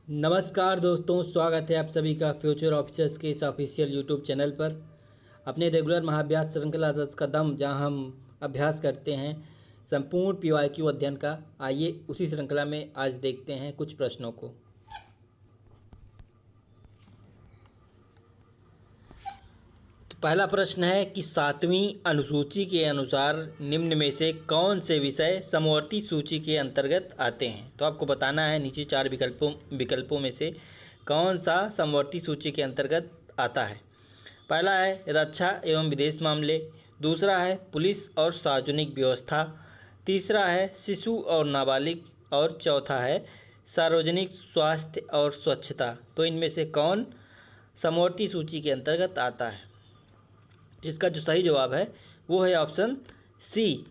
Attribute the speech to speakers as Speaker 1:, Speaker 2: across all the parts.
Speaker 1: नमस्कार दोस्तों, स्वागत है आप सभी का फ्यूचर ऑफिसर्स के इस ऑफिशियल यूट्यूब चैनल पर। अपने रेगुलर महाअभ्यास श्रृंखला 10 कदम, जहां हम अभ्यास करते हैं संपूर्ण पीवाईक्यू अध्ययन का। आइए उसी श्रृंखला में आज देखते हैं कुछ प्रश्नों को। तो पहला प्रश्न है कि 7वीं अनुसूची के अनुसार निम्न में से कौन से विषय समवर्ती सूची के अंतर्गत आते हैं। तो आपको बताना है नीचे 4 विकल्पों में से कौन सा समवर्ती सूची के अंतर्गत आता है। पहला है रक्षा एवं विदेश मामले, दूसरा है पुलिस और सार्वजनिक व्यवस्था, तीसरा है शिशु और नाबालिग और चौथा है सार्वजनिक स्वास्थ्य और स्वच्छता। तो इनमें से कौन समवर्ती सूची के अंतर्गत आता है। इसका जो सही जवाब है वो है ऑप्शन सी,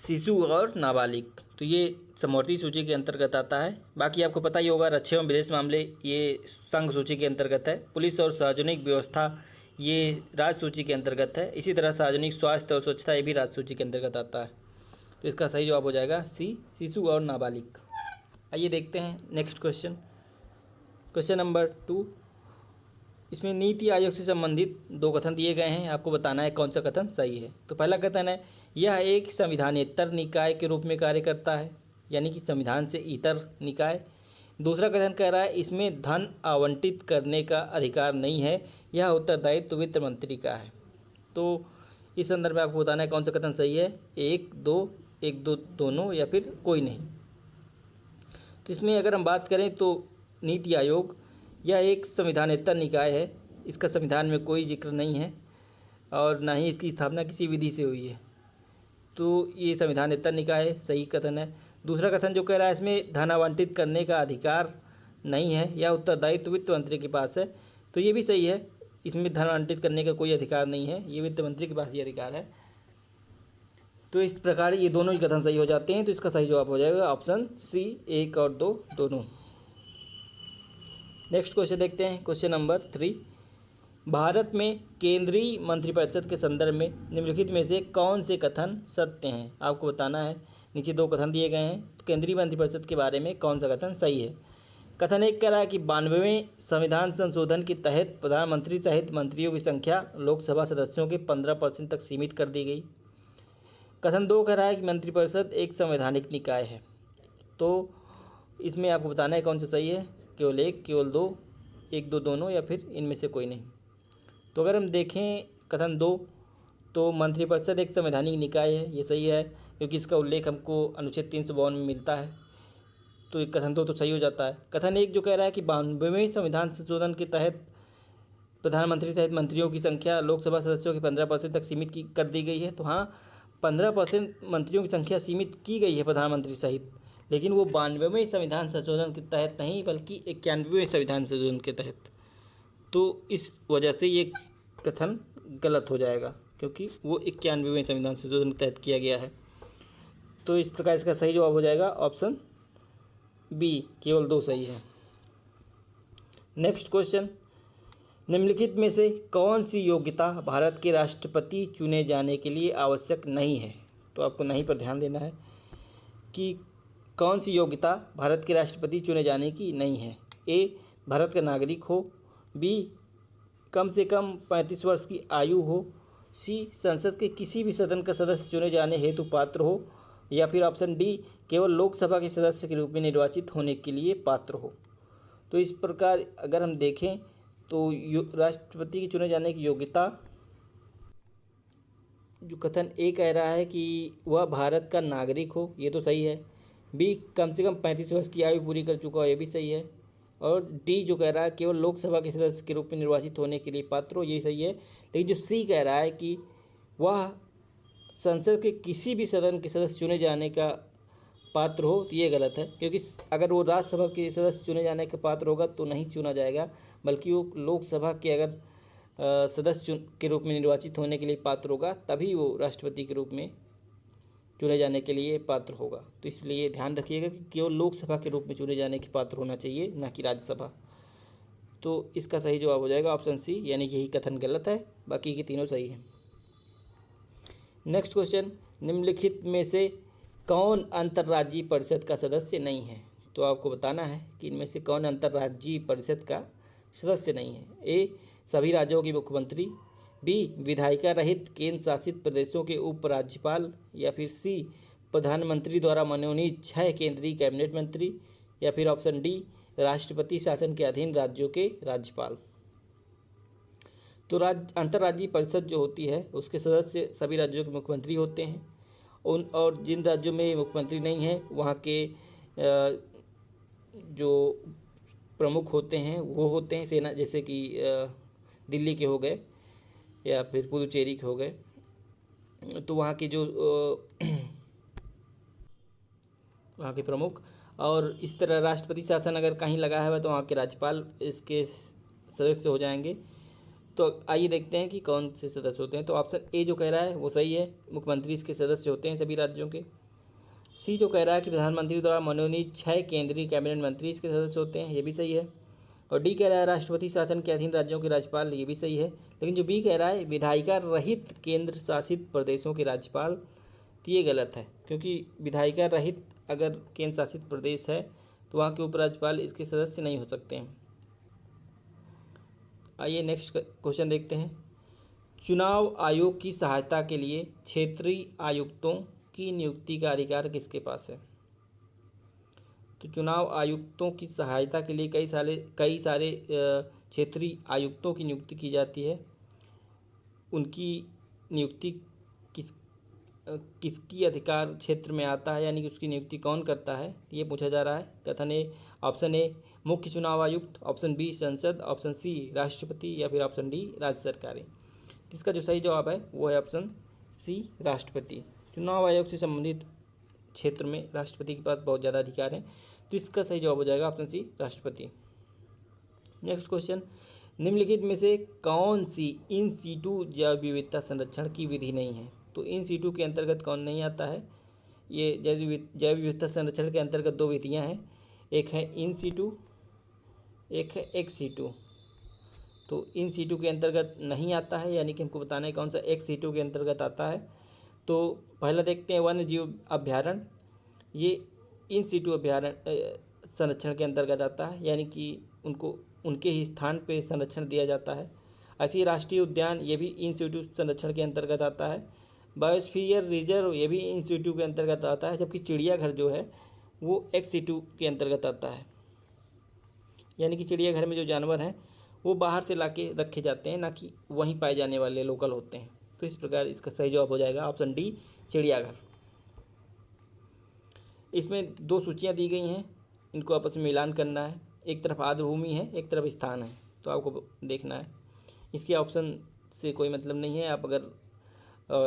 Speaker 1: शिशु और नाबालिग। तो ये समवर्ती सूची के अंतर्गत आता है। बाकी आपको पता ही होगा रक्षा एवं विदेश मामले ये संघ सूची के अंतर्गत है, पुलिस और सार्वजनिक व्यवस्था ये राज्य सूची के अंतर्गत है, इसी तरह सार्वजनिक स्वास्थ्य और स्वच्छता ये भी राज्य सूची के अंतर्गत आता है। तो इसका सही जवाब हो जाएगा सी, शिशु और नाबालिग। आइए देखते हैं नेक्स्ट क्वेश्चन। क्वेश्चन नंबर 2, इसमें नीति आयोग से संबंधित 2 कथन दिए गए हैं। आपको बताना है कौन सा कथन सही है। तो पहला कथन है यह एक संविधानेतर निकाय के रूप में कार्य करता है, यानी कि संविधान से इतर निकाय। दूसरा कथन कह रहा है इसमें धन आवंटित करने का अधिकार नहीं है, यह उत्तरदायित्व वित्त मंत्री का है। तो इस संदर्भ में आपको बताना है कौन सा कथन सही है, 1, 2 दोनों या फिर कोई नहीं। तो इसमें अगर हम बात करें तो नीति आयोग यह एक संविधानेतर निकाय है, इसका संविधान में कोई जिक्र नहीं है और ना ही इसकी स्थापना किसी विधि से हुई है। तो ये संविधानेतर निकाय है, सही कथन है। दूसरा कथन जो कह रहा है इसमें धन आवंटित करने का अधिकार नहीं है, यह उत्तरदायित्व वित्त मंत्री के पास है। तो ये भी सही है, इसमें धन आवंटित करने का कोई अधिकार नहीं है, ये वित्त मंत्री के पास ये अधिकार है। तो इस प्रकार ये दोनों ही कथन सही हो जाते हैं। तो इसका सही जवाब हो जाएगा ऑप्शन सी, 1 और 2 दोनों। नेक्स्ट क्वेश्चन देखते हैं। क्वेश्चन नंबर 3, भारत में केंद्रीय मंत्रिपरिषद के संदर्भ में निम्नलिखित में से कौन से कथन सत्य हैं। आपको बताना है, नीचे 2 कथन दिए गए हैं, तो केंद्रीय मंत्रिपरिषद के बारे में कौन सा कथन सही है। कथन 1 कह रहा है कि 92वें संविधान संशोधन के तहत प्रधानमंत्री सहित मंत्रियों की संख्या लोकसभा सदस्यों के 15% तक सीमित कर दी गई। कथन 2 कह रहा है कि मंत्रिपरिषद एक संवैधानिक निकाय है। तो इसमें आपको बताना है कौन सा सही है, केवल 1, केवल 2, 1, 2 दोनों या फिर इनमें से कोई नहीं। तो अगर हम देखें कथन 2, तो मंत्रिपरिषद एक संवैधानिक निकाय है, ये सही है क्योंकि इसका उल्लेख हमको अनुच्छेद 352 में मिलता है। तो ये कथन 2 तो सही हो जाता है। कथन 1 जो कह रहा है कि 92वें संविधान संशोधन के तहत प्रधानमंत्री सहित मंत्रियों की संख्या लोकसभा सदस्यों के 15% तक सीमित कर दी गई है। तो हाँ, 15% मंत्रियों की संख्या सीमित की गई है प्रधानमंत्री सहित, लेकिन वो 92वें संविधान संशोधन के तहत नहीं बल्कि 91वें संविधान संशोधन के तहत। तो इस वजह से ये कथन गलत हो जाएगा क्योंकि वो 91वें संविधान संशोधन के तहत किया गया है। तो इस प्रकार इसका सही जवाब हो जाएगा ऑप्शन बी, केवल 2 सही है। नेक्स्ट क्वेश्चन, निम्नलिखित में से कौन सी योग्यता भारत के राष्ट्रपति चुने जाने के लिए आवश्यक नहीं है। तो आपको नहीं पर ध्यान देना है कि कौन सी योग्यता भारत के राष्ट्रपति चुने जाने की नहीं है। ए, भारत का नागरिक हो, बी, कम से कम 35 वर्ष की आयु हो, सी, संसद के किसी भी सदन का सदस्य चुने जाने हेतु पात्र हो, या फिर ऑप्शन डी, केवल लोकसभा के सदस्य के रूप में निर्वाचित होने के लिए पात्र हो। तो इस प्रकार अगर हम देखें तो राष्ट्रपति के चुने जाने की योग्यता जो कथन ए कह रहा है कि वह भारत का नागरिक हो, ये तो सही है। बी, कम से कम 35 वर्ष की आयु पूरी कर चुका हो, ये भी सही है। और डी जो कह रहा है केवल लोकसभा के सदस्य के रूप में निर्वाचित होने के लिए पात्र हो, ये सही है। लेकिन जो सी कह रहा है कि वह संसद के किसी भी सदन के सदस्य चुने जाने का पात्र हो, तो ये गलत है क्योंकि अगर वो राज्यसभा के सदस्य चुने जाने का पात्र होगा तो नहीं चुना जाएगा, बल्कि वो लोकसभा के अगर सदस्य के रूप में निर्वाचित होने के लिए पात्र होगा तभी वो राष्ट्रपति के रूप में चुने जाने के लिए पात्र होगा। तो इसलिए ध्यान रखिएगा कि केवल लोकसभा के रूप में चुने जाने के पात्र होना चाहिए, ना कि राज्यसभा। तो इसका सही जवाब हो जाएगा ऑप्शन सी, यानी कि यही कथन गलत है, बाकी के तीनों सही हैं। नेक्स्ट क्वेश्चन, निम्नलिखित में से कौन अंतर्राज्यीय परिषद का सदस्य नहीं है। तो आपको बताना है कि इनमें से कौन अंतर्राज्यीय परिषद का सदस्य नहीं है। ए सभी राज्यों के मुख्यमंत्री, बी विधायिका रहित केंद्र शासित प्रदेशों के उपराज्यपाल, या फिर सी प्रधानमंत्री द्वारा मनोनीत 6 केंद्रीय कैबिनेट मंत्री, या फिर ऑप्शन डी राष्ट्रपति शासन के अधीन राज्यों के राज्यपाल। तो अंतर्राज्यीय परिषद जो होती है उसके सदस्य सभी राज्यों के मुख्यमंत्री होते हैं। और जिन राज्यों में मुख्यमंत्री नहीं है वहाँ के जो प्रमुख होते हैं वो होते हैं सेना, जैसे कि दिल्ली के हो गए या फिर पुदुचेरी के हो गए। तो वहाँ के जो वहाँ के प्रमुख, और इस तरह राष्ट्रपति शासन अगर कहीं लगा है तो वहाँ के राज्यपाल इसके सदस्य हो जाएंगे। तो आइए देखते हैं कि कौन से सदस्य होते हैं। तो ऑप्शन ए जो कह रहा है वो सही है, मुख्यमंत्री इसके सदस्य होते हैं सभी राज्यों के। सी जो कह रहा है कि प्रधानमंत्री द्वारा मनोनीत 6 केंद्रीय कैबिनेट मंत्री इसके सदस्य होते हैं, ये भी सही है। और डी कह रहा है राष्ट्रपति शासन के अधीन राज्यों के राज्यपाल, ये भी सही है। लेकिन जो बी कह रहा है विधायिका रहित केंद्र शासित प्रदेशों के राज्यपाल, तो ये गलत है, क्योंकि विधायिका रहित अगर केंद्र शासित प्रदेश है तो वहाँ के उपराज्यपाल इसके सदस्य नहीं हो सकते हैं। आइए नेक्स्ट क्वेश्चन देखते हैं। चुनाव आयोग की सहायता के लिए क्षेत्रीय आयुक्तों की नियुक्ति का अधिकार किसके पास है? तो चुनाव आयुक्तों की सहायता के लिए कई सारे क्षेत्रीय आयुक्तों की नियुक्ति की जाती है। उनकी नियुक्ति किसकी अधिकार क्षेत्र में आता है, यानी कि उसकी नियुक्ति कौन करता है, ये पूछा जा रहा है। कथन ए, ऑप्शन ए मुख्य चुनाव आयुक्त, ऑप्शन बी संसद, ऑप्शन सी राष्ट्रपति, या फिर ऑप्शन डी राज्य सरकारें। इसका जो सही जवाब है वो है ऑप्शन सी राष्ट्रपति। चुनाव आयोग से संबंधित क्षेत्र में राष्ट्रपति के पास बहुत ज़्यादा अधिकार हैं, तो इसका सही जवाब हो जाएगा ऑप्शन सी राष्ट्रपति। नेक्स्ट क्वेश्चन, निम्नलिखित में से कौन सी इन सीटू जैव विविधता संरक्षण की विधि नहीं है? तो इन सीटू के अंतर्गत कौन नहीं आता है? ये जैव विविधता संरक्षण के अंतर्गत 2 विधियाँ हैं, एक है इन सीटू, एक है एक्स सीटू। तो इन सीटू के अंतर्गत नहीं आता है, यानी कि हमको बताना है कौन सा एक्स सीटू के अंतर्गत आता है। तो पहला देखते हैं वन्य जीव अभ्यारण्य, ये इन सीटू अभ्यारण्य संरक्षण के अंतर्गत आता है, यानी कि उनको उनके ही स्थान पे संरक्षण दिया जाता है। ऐसे ही राष्ट्रीय उद्यान, ये भी इन सीटू संरक्षण के अंतर्गत आता है। बायोस्फीयर रिजर्व, ये भी इन सीटू के अंतर्गत आता है। जबकि चिड़ियाघर जो है वो एक्स सीटू के अंतर्गत आता है, यानी कि चिड़ियाघर में जो जानवर हैं वो बाहर से लाके रखे जाते हैं, ना कि वहीं पाए जाने वाले लोकल होते हैं। तो इस प्रकार इसका सही जवाब हो जाएगा ऑप्शन डी चिड़ियाघर। इसमें 2 सूचियाँ दी गई हैं, इनको आपस में मिलान करना है। एक तरफ आर्द्रभूमि है, एक तरफ स्थान है, तो आपको देखना है। इसके ऑप्शन से कोई मतलब नहीं है, आप अगर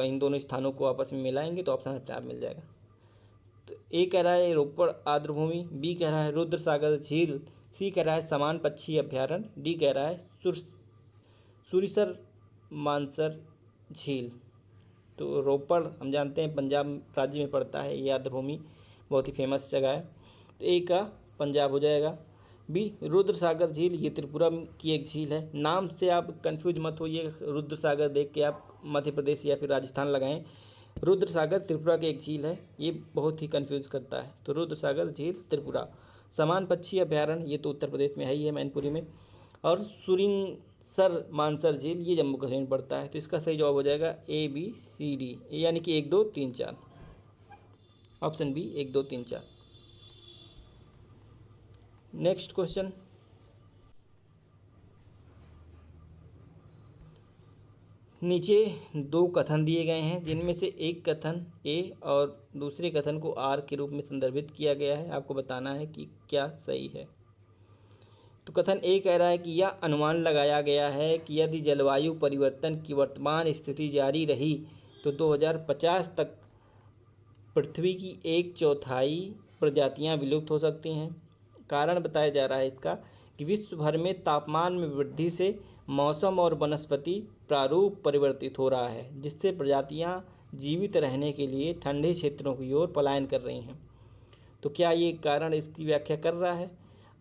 Speaker 1: इन दोनों स्थानों को आपस में मिलाएंगे तो ऑप्शन अपने आप मिल जाएगा। तो ए कह रहा है रोपड़ आर्द्रभूमि, बी कह रहा है रुद्र सागर झील, सी कह रहा है समान पक्षी अभ्यारण्य, डी कह रहा है सुरिसर मानसर झील। तो रोपड़ हम जानते हैं पंजाब राज्य में पड़ता है, ये आर्द्रभूमि बहुत ही फेमस जगह है, तो ए का पंजाब हो जाएगा। बी रुद्र सागर झील, ये त्रिपुरा की एक झील है। नाम से आप कंफ्यूज मत होइए, रुद्र सागर देख के आप मध्य प्रदेश या फिर राजस्थान लगाएं। रुद्र सागर त्रिपुरा की एक झील है, ये बहुत ही कंफ्यूज करता है। तो रुद्र सागर झील त्रिपुरा। समान पक्षी अभ्यारण्य, ये तो उत्तर प्रदेश में है ही है, मैनपुरी में। और सुरिंसर मानसर झील, ये जम्मू कश्मीर में पड़ता है। तो इसका सही जवाब हो जाएगा ए बी सी डी, यानी कि 1 2 3 4, ऑप्शन बी 1 2 3 4। नेक्स्ट क्वेश्चन, नीचे 2 कथन दिए गए हैं, जिनमें से एक कथन ए और दूसरे कथन को आर के रूप में संदर्भित किया गया है। आपको बताना है कि क्या सही है। तो कथन ए कह रहा है कि यह अनुमान लगाया गया है कि यदि जलवायु परिवर्तन की वर्तमान स्थिति जारी रही तो 2050 तक पृथ्वी की 1/4 प्रजातियां विलुप्त हो सकती हैं। कारण बताया जा रहा है इसका कि विश्व भर में तापमान में वृद्धि से मौसम और वनस्पति प्रारूप परिवर्तित हो रहा है, जिससे प्रजातियां जीवित रहने के लिए ठंडे क्षेत्रों की ओर पलायन कर रही हैं। तो क्या ये कारण इसकी व्याख्या कर रहा है?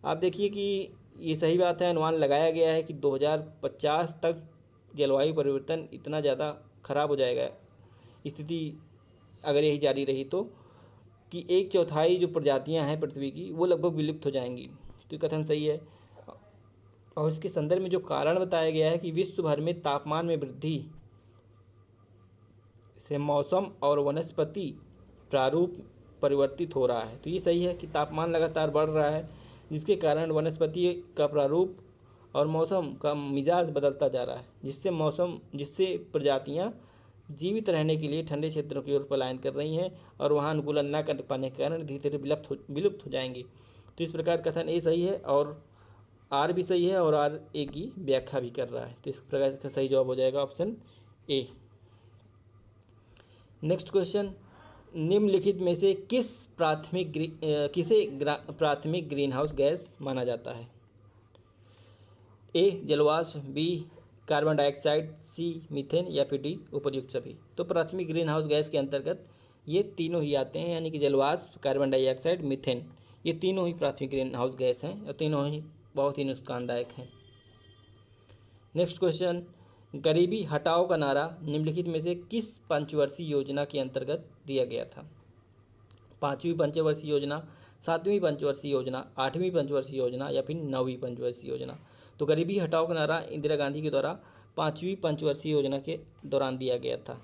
Speaker 1: आप देखिए कि ये सही बात है, अनुमान लगाया गया है कि 2050 तक जलवायु परिवर्तन इतना ज़्यादा खराब हो जाएगा, स्थिति अगर यही जारी रही तो कि 1/4 जो प्रजातियां हैं पृथ्वी की वो लगभग विलुप्त हो जाएंगी। तो ये कथन सही है। और इसके संदर्भ में जो कारण बताया गया है कि विश्व भर में तापमान में वृद्धि से मौसम और वनस्पति प्रारूप परिवर्तित हो रहा है। तो ये सही है कि तापमान लगातार बढ़ रहा है, जिसके कारण वनस्पति का प्रारूप और मौसम का मिजाज बदलता जा रहा है, जिससे प्रजातियां जीवित रहने के लिए ठंडे क्षेत्रों की ओर पलायन कर रही हैं और वहां अनुकूलन न कर पाने के कारण धीरे धीरे विलुप्त हो जाएंगी। तो इस प्रकार कथन ए सही है और आर भी सही है और आर ए की व्याख्या भी कर रहा है। तो इस प्रकार इसका सही जवाब हो जाएगा ऑप्शन ए। नेक्स्ट क्वेश्चन, निम्नलिखित में से किसे प्राथमिक ग्रीन हाउस गैस माना जाता है? ए जलवाष्प, बी कार्बन डाइऑक्साइड, सी मीथेन या फिर डी उपर्युक्त सभी। तो प्राथमिक ग्रीन हाउस गैस के अंतर्गत ये तीनों ही आते हैं, यानी कि जलवाष्प, कार्बन डाइऑक्साइड, मीथेन, ये तीनों ही प्राथमिक ग्रीन हाउस गैस हैं और तीनों ही बहुत ही नुकसानदायक हैं। नेक्स्ट क्वेश्चन, गरीबी हटाओ का नारा निम्नलिखित में से किस पंचवर्षीय योजना के अंतर्गत दिया गया था? 5वीं पंचवर्षीय योजना, 7वीं पंचवर्षीय योजना, 8वीं पंचवर्षीय योजना या फिर 9वीं पंचवर्षीय योजना? तो गरीबी हटाओ का नारा इंदिरा गांधी के द्वारा 5वीं पंचवर्षीय योजना के दौरान दिया गया था।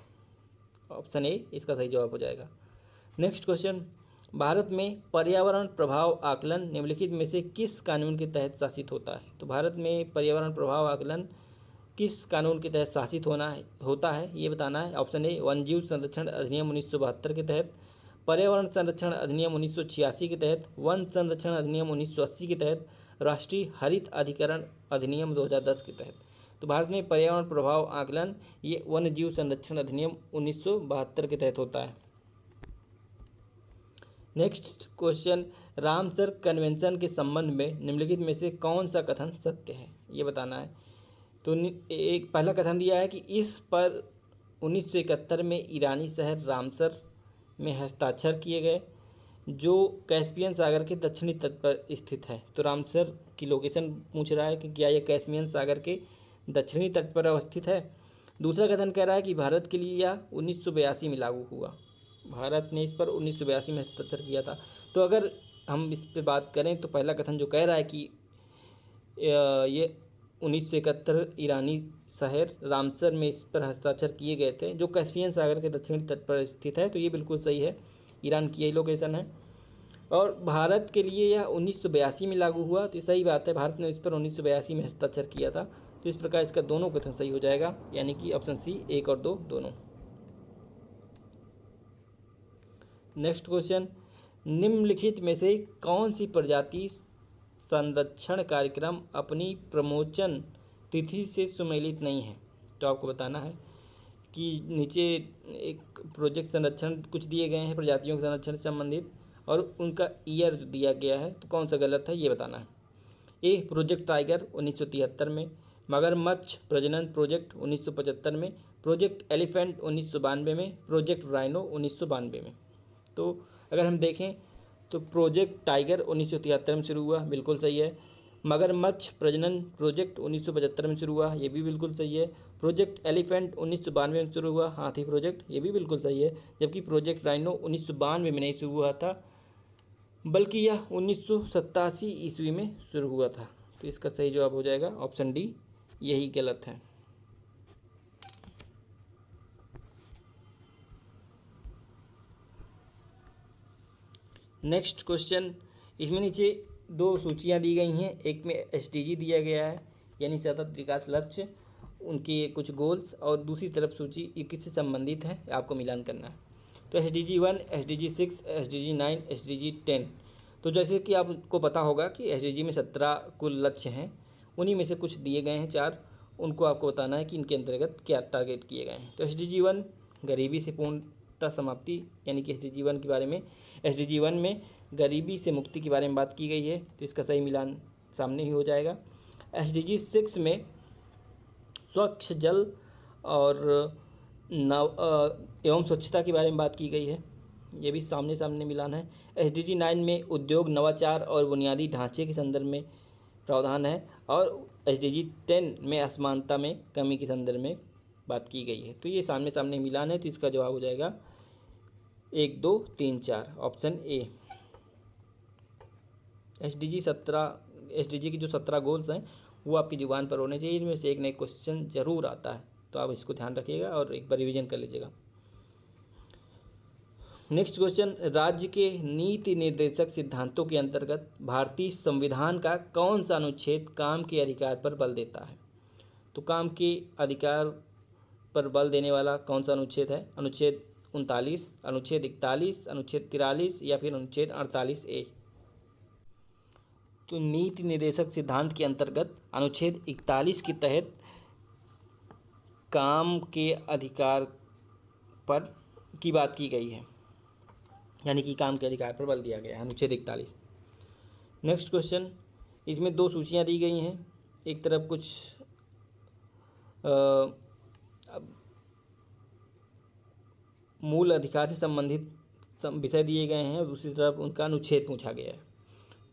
Speaker 1: ऑप्शन ए इसका सही जवाब हो जाएगा। नेक्स्ट क्वेश्चन, भारत में पर्यावरण प्रभाव आकलन निम्नलिखित में से किस कानून के तहत शासित होता है? तो भारत में पर्यावरण प्रभाव आकलन किस कानून के तहत शासित होता है ये बताना है। ऑप्शन ए वन्यजीव संरक्षण अधिनियम 1972 के तहत, पर्यावरण संरक्षण अधिनियम 1986 के तहत, वन संरक्षण अधिनियम 1980 के तहत, राष्ट्रीय हरित अधिकरण अधिनियम 2010 के तहत। तो भारत में पर्यावरण प्रभाव आकलन ये वन्यजीव संरक्षण अधिनियम 1972 के तहत होता है। नेक्स्ट क्वेश्चन, रामसर कन्वेंशन के संबंध में निम्नलिखित में से कौन सा कथन सत्य है ये बताना है। तो एक पहला कथन दिया है कि इस पर 1971 में ईरानी शहर रामसर में हस्ताक्षर किए गए, जो कैस्पियन सागर के दक्षिणी तट पर स्थित है। तो रामसर की लोकेशन पूछ रहा है कि क्या यह कैस्पियन सागर के दक्षिणी तट पर अवस्थित है। दूसरा कथन कह रहा है कि भारत के लिए यह 1982 में लागू हुआ, भारत ने इस पर 1982 में हस्ताक्षर किया था। तो अगर हम इस पर बात करें तो पहला कथन जो कह रहा है कि ये 1971 ईरानी शहर रामसर में इस पर हस्ताक्षर किए गए थे, जो कैस्पियन सागर के दक्षिणी तट पर स्थित है, तो ये बिल्कुल सही है, ईरान की यही लोकेशन है। और भारत के लिए यह 1982 में लागू हुआ, तो सही बात है, भारत ने इस पर 1982 में हस्ताक्षर किया था। तो इस प्रकार इसका दोनों कथन सही हो जाएगा, यानी कि ऑप्शन सी 1 और 2 दोनों। नेक्स्ट क्वेश्चन, निम्नलिखित में से कौन सी प्रजाति संरक्षण कार्यक्रम अपनी प्रमोचन तिथि से सुमेलित नहीं है? तो आपको बताना है कि नीचे एक प्रोजेक्ट संरक्षण कुछ दिए गए हैं प्रजातियों के संरक्षण से संबंधित, और उनका ईयर दिया गया है, तो कौन सा गलत है ये बताना है। ए प्रोजेक्ट टाइगर 1973 में, मगरमच्छ प्रजनन प्रोजेक्ट 1975 में, प्रोजेक्ट एलिफेंट 1992 में, प्रोजेक्ट राइनो 1992 में। तो अगर हम देखें तो प्रोजेक्ट टाइगर 1973 में शुरू हुआ, बिल्कुल सही है। मगरमच्छ प्रजनन प्रोजेक्ट 1975 में शुरू हुआ, ये भी बिल्कुल सही है। प्रोजेक्ट एलिफेंट 1992 में शुरू हुआ, हाथी प्रोजेक्ट, ये भी बिल्कुल सही है। जबकि प्रोजेक्ट राइनो 1992 में नहीं शुरू हुआ था, बल्कि यह 1987 ईस्वी में शुरू हुआ था। तो इसका सही जवाब हो जाएगा ऑप्शन डी, यही गलत है। नेक्स्ट क्वेश्चन, इसमें नीचे 2 सूचियाँ दी गई हैं, एक में SDG दिया गया है यानी सतत विकास लक्ष्य, उनके कुछ गोल्स, और दूसरी तरफ सूची ये किससे संबंधित है आपको मिलान करना है। तो SDG 1, SDG 6, SDG 9, SDG 10। तो जैसे कि आपको पता होगा कि SDG में 17 कुल लक्ष्य हैं, उन्हीं में से कुछ दिए गए हैं 4, उनको आपको बताना है कि इनके अंतर्गत क्या टारगेट किए गए हैं। तो SDG 1 गरीबी से पूर्णतः समाप्ति, यानी कि SDG 1 के बारे में, SDG 1 में गरीबी से मुक्ति के बारे में बात की गई है, तो इसका सही मिलान सामने ही हो जाएगा। SDG 6 में स्वच्छ जल और एवं स्वच्छता के बारे में बात की गई है, ये भी सामने सामने मिलान है। SDG 9 में उद्योग, नवाचार और बुनियादी ढांचे के संदर्भ में प्रावधान है, और SDG 10 में असमानता में कमी के संदर्भ में बात की गई है। तो ये सामने सामने मिलान है, तो इसका जवाब हो जाएगा 1, 2, 3, 4 ऑप्शन ए। एसडीजी की जो 17 गोल्स हैं वो आपकी जुबान पर होने चाहिए, इनमें से एक नए क्वेश्चन जरूर आता है, तो आप इसको ध्यान रखिएगा और एक बार रिविजन कर लीजिएगा। नेक्स्ट क्वेश्चन, राज्य के नीति निर्देशक सिद्धांतों के अंतर्गत भारतीय संविधान का कौन सा अनुच्छेद काम के अधिकार पर बल देता है? तो काम के अधिकार पर बल देने वाला कौन सा अनुच्छेद है? अनुच्छेद 39, अनुच्छेद 41, अनुच्छेद 43 या फिर अनुच्छेद 48A। तो नीति निर्देशक सिद्धांत के अंतर्गत अनुच्छेद 41 के तहत काम के अधिकार पर की बात की गई है, यानी कि काम के अधिकार पर बल दिया गया है, अनुच्छेद 41। नेक्स्ट क्वेश्चन, इसमें 2 सूचियां दी गई हैं, एक तरफ कुछ मूल अधिकार से संबंधित विषय दिए गए हैं और दूसरी तरफ उनका अनुच्छेद पूछा गया है,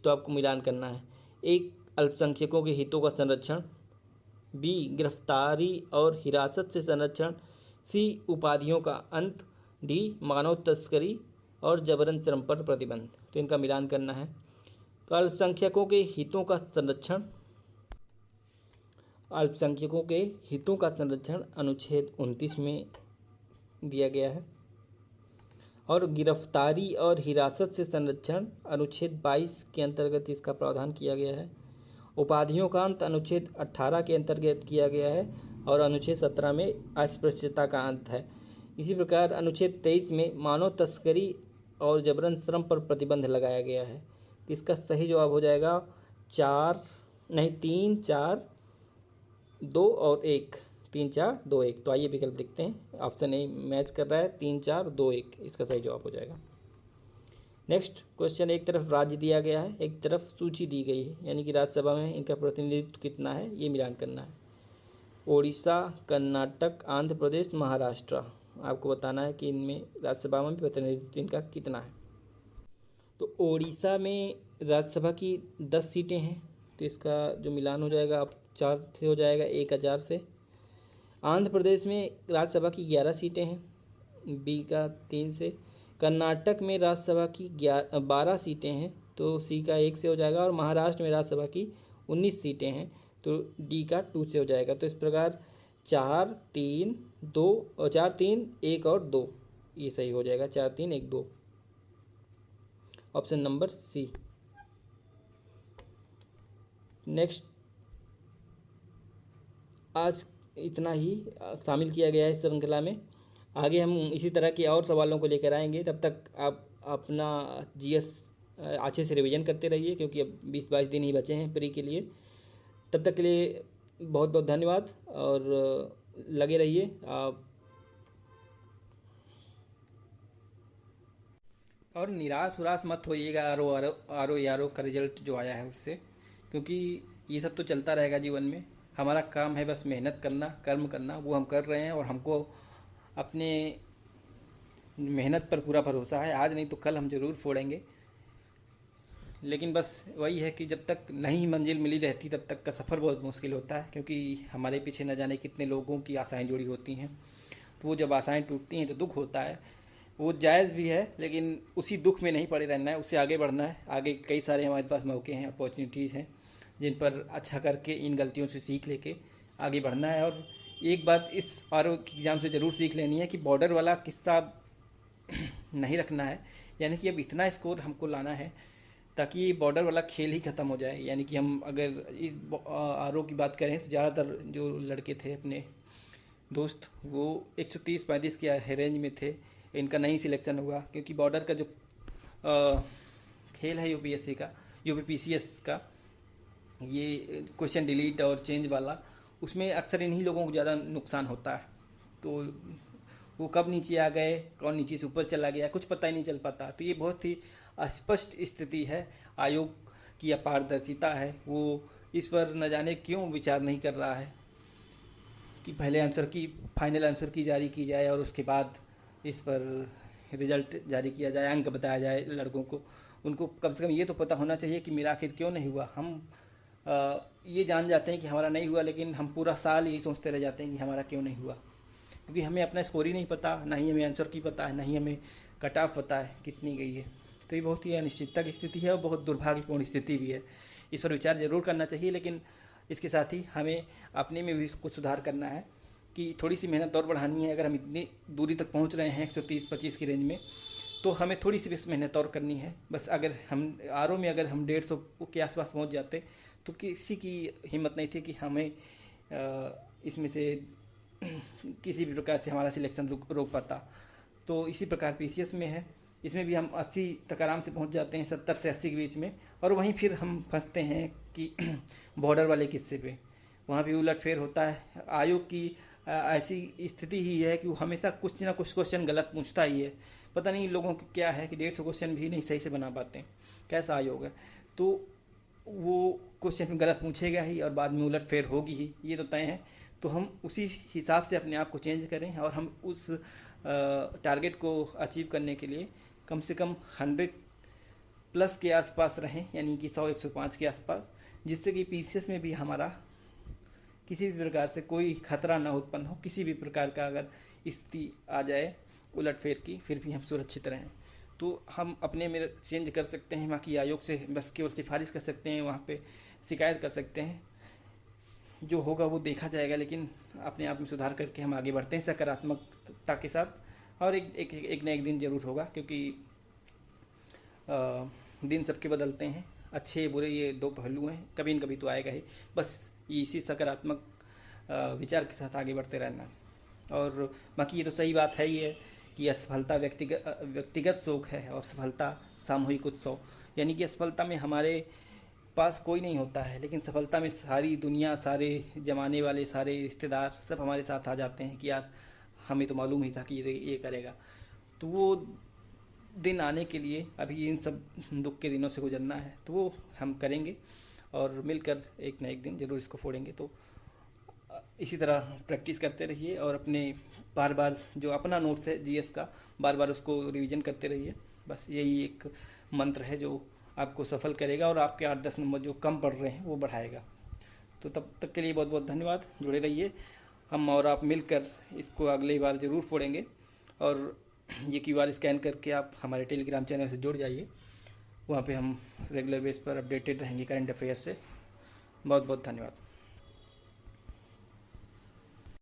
Speaker 1: तो आपको मिलान करना है। एक, अल्पसंख्यकों के हितों का संरक्षण, बी, गिरफ्तारी और हिरासत से संरक्षण, सी, उपाधियों का अंत, डी, मानव तस्करी और जबरन श्रम पर प्रतिबंध। तो इनका मिलान करना है। तो अल्पसंख्यकों के हितों का संरक्षण, अल्पसंख्यकों के हितों का संरक्षण अनुच्छेद 29 में दिया गया है, और गिरफ्तारी और हिरासत से संरक्षण अनुच्छेद 22 के अंतर्गत इसका प्रावधान किया गया है। उपाधियों का अंत अनुच्छेद 18 के अंतर्गत किया गया है और अनुच्छेद 17 में अस्पृश्यता का अंत है। इसी प्रकार अनुच्छेद 23 में मानव तस्करी और जबरन श्रम पर प्रतिबंध लगाया गया है। तो इसका सही जवाब हो जाएगा 3, 4, 2 और 1, 3, 4, 2, 1। तो आइए विकल्प देखते हैं, ऑप्शन ए मैच कर रहा है, 3, 4, 2, 1 इसका सही जवाब हो जाएगा। नेक्स्ट क्वेश्चन, एक तरफ राज्य दिया गया है, एक तरफ सूची दी गई है, यानी कि राज्यसभा में इनका प्रतिनिधित्व कितना है ये मिलान करना है। ओडिशा, कर्नाटक, आंध्र प्रदेश, महाराष्ट्र, आपको बताना है कि इनमें राज्यसभा में प्रतिनिधित्व इनका कितना है। तो ओडिशा में राज्यसभा की 10 सीटें हैं, तो इसका जो मिलान हो जाएगा अब 4 से हो जाएगा, 1,000 से। आंध्र प्रदेश में राज्यसभा की 11 सीटें हैं, बी का 3 से। कर्नाटक में राज्यसभा की 12 सीटें हैं, तो सी का 1 से हो जाएगा। और महाराष्ट्र में राज्यसभा की 19 सीटें हैं, तो डी का 2 से हो जाएगा। तो इस प्रकार 4, 3, 1 और 2 ये सही हो जाएगा, 4, 3, 1, 2 ऑप्शन नंबर सी। नेक्स्ट, आज इतना ही शामिल किया गया है इस श्रृंखला में। आगे हम इसी तरह के और सवालों को लेकर आएंगे, तब तक आप अपना जीएस अच्छे से रिवीजन करते रहिए, क्योंकि अब 20-22 दिन ही बचे हैं प्री के लिए। तब तक के लिए बहुत बहुत धन्यवाद और लगे रहिए आप। और निराश उराश मत होइएगा आर ओ का रिजल्ट जो आया है उससे, क्योंकि ये सब तो चलता रहेगा जीवन में। हमारा काम है बस मेहनत करना, कर्म करना, वो हम कर रहे हैं और हमको अपने मेहनत पर पूरा भरोसा है। आज नहीं तो कल हम ज़रूर फोड़ेंगे, लेकिन बस वही है कि जब तक नहीं मंजिल मिली रहती तब तक का सफ़र बहुत मुश्किल होता है, क्योंकि हमारे पीछे न जाने कितने लोगों की आशाएं जुड़ी होती हैं। तो वो जब आशाएं टूटती हैं तो दुख होता है, वो जायज़ भी है, लेकिन उसी दुख में नहीं पड़े रहना है, उससे आगे बढ़ना है। आगे कई सारे हमारे पास मौके हैं, अपॉर्चुनिटीज़ हैं, जिन पर अच्छा करके इन गलतियों से सीख लेके आगे बढ़ना है। और एक बात इस आरओ की एग्ज़ाम से ज़रूर सीख लेनी है कि बॉर्डर वाला किस्सा नहीं रखना है, यानी कि अब इतना स्कोर हमको लाना है ताकि ये बॉर्डर वाला खेल ही ख़त्म हो जाए। यानी कि हम अगर इस आरओ की बात करें तो ज़्यादातर जो लड़के थे अपने दोस्त वो 130-135 के रेंज में थे, इनका नहीं सिलेक्शन हुआ, क्योंकि बॉर्डर का जो खेल है यूपीएससी का, यूपीपीसीएस का, ये क्वेश्चन डिलीट और चेंज वाला, उसमें अक्सर इन्हीं लोगों को ज़्यादा नुकसान होता है। तो वो कब नीचे आ गए, कौन नीचे से ऊपर चला गया, कुछ पता ही नहीं चल पाता। तो ये बहुत ही अस्पष्ट स्थिति है। आयोग की अपारदर्शिता है, वो इस पर न जाने क्यों विचार नहीं कर रहा है कि पहले आंसर की फाइनल आंसर की जारी की जाए और उसके बाद इस पर रिजल्ट जारी किया जाए, अंक बताया जाए लड़कों को। उनको कम से कम ये तो पता होना चाहिए कि मेरा आखिर क्यों नहीं हुआ। हम ये जान जाते हैं कि हमारा नहीं हुआ, लेकिन हम पूरा साल यही सोचते रह जाते हैं कि हमारा क्यों नहीं हुआ, क्योंकि हमें अपना स्कोर ही नहीं पता, ना ही हमें आंसर की पता है, ना ही हमें कट ऑफ पता है कितनी गई है। तो ये बहुत ही अनिश्चितता की स्थिति है और बहुत दुर्भाग्यपूर्ण स्थिति भी है। इस पर विचार जरूर करना चाहिए, लेकिन इसके साथ ही हमें अपने में भी कुछ सुधार करना है कि थोड़ी सी मेहनत और बढ़ानी है। अगर हम इतनी दूरी तक पहुंच रहे हैं 130-25 की रेंज में, तो हमें थोड़ी सी बस मेहनत और करनी है। बस अगर हम आरओ में अगर हम 150 के आसपास पहुंच जाते तो किसी की हिम्मत नहीं थी कि हमें इसमें से किसी भी प्रकार से हमारा सिलेक्शन रोक पाता। तो इसी प्रकार पीसीएस में है, इसमें भी हम 80 तक आराम से पहुंच जाते हैं, 70 से 80 के बीच में, और वहीं फिर हम फंसते हैं कि बॉर्डर वाले किस्से पे, वहाँ भी उलटफेर होता है। आयोग की ऐसी स्थिति ही है कि वो हमेशा कुछ ना कुछ क्वेश्चन गलत पूछता ही है। पता नहीं लोगों को क्या है कि 150 क्वेश्चन भी नहीं सही से बना पाते हैं, कैसा आयोग है। तो वो क्वेश्चन गलत पूछेगा ही और बाद में उलटफेर होगी ही, ये तो तय है। तो हम उसी हिसाब से अपने आप को चेंज करें और हम उस टारगेट को अचीव करने के लिए कम से कम 100+ के आसपास रहें, यानी कि 100-105 के आसपास, जिससे कि पीसीएस में भी हमारा किसी भी प्रकार से कोई खतरा ना उत्पन्न हो। किसी भी प्रकार का अगर स्थिति आ जाए उलटफेर की, फिर भी हम सुरक्षित रहें। तो हम अपने में चेंज कर सकते हैं, बाकी आयोग से बस केवल सिफारिश कर सकते हैं, वहाँ पे शिकायत कर सकते हैं। जो होगा वो देखा जाएगा, लेकिन अपने आप में सुधार करके हम आगे बढ़ते हैं सकारात्मकता के साथ। और एक न एक दिन जरूर होगा, क्योंकि दिन सबके बदलते हैं, अच्छे बुरे ये दो पहलू हैं, कभी न कभी तो आएगा ही। बस इसी सकारात्मक विचार के साथ आगे बढ़ते रहना। और बाकी ये तो सही बात है ही है कि असफलता व्यक्तिगत शौक है और सफलता सामूहिक उत्सव। यानी कि असफलता में हमारे पास कोई नहीं होता है, लेकिन सफलता में सारी दुनिया, सारे जमाने वाले, सारे रिश्तेदार सब हमारे साथ आ जाते हैं कि यार हमें तो मालूम ही था कि ये करेगा। तो वो दिन आने के लिए अभी इन सब दुख के दिनों से गुजरना है, तो वो हम करेंगे और मिलकर एक ना एक दिन ज़रूर इसको फोड़ेंगे। तो इसी तरह प्रैक्टिस करते रहिए और अपने बार बार जो अपना नोट्स है जीएस का, बार बार उसको रिवीजन करते रहिए। बस यही एक मंत्र है जो आपको सफल करेगा और आपके 8-10 नंबर जो कम पढ़ रहे हैं वो बढ़ाएगा। तो तब तक के लिए बहुत बहुत धन्यवाद, जुड़े रहिए। हम और आप मिलकर इसको अगली बार ज़रूर फोड़ेंगे। और ये QR स्कैन करके आप हमारे टेलीग्राम चैनल से जुड़ जाइए, वहाँ पे हम रेगुलर बेस पर अपडेटेड रहेंगे करंट अफेयर से। बहुत बहुत धन्यवाद।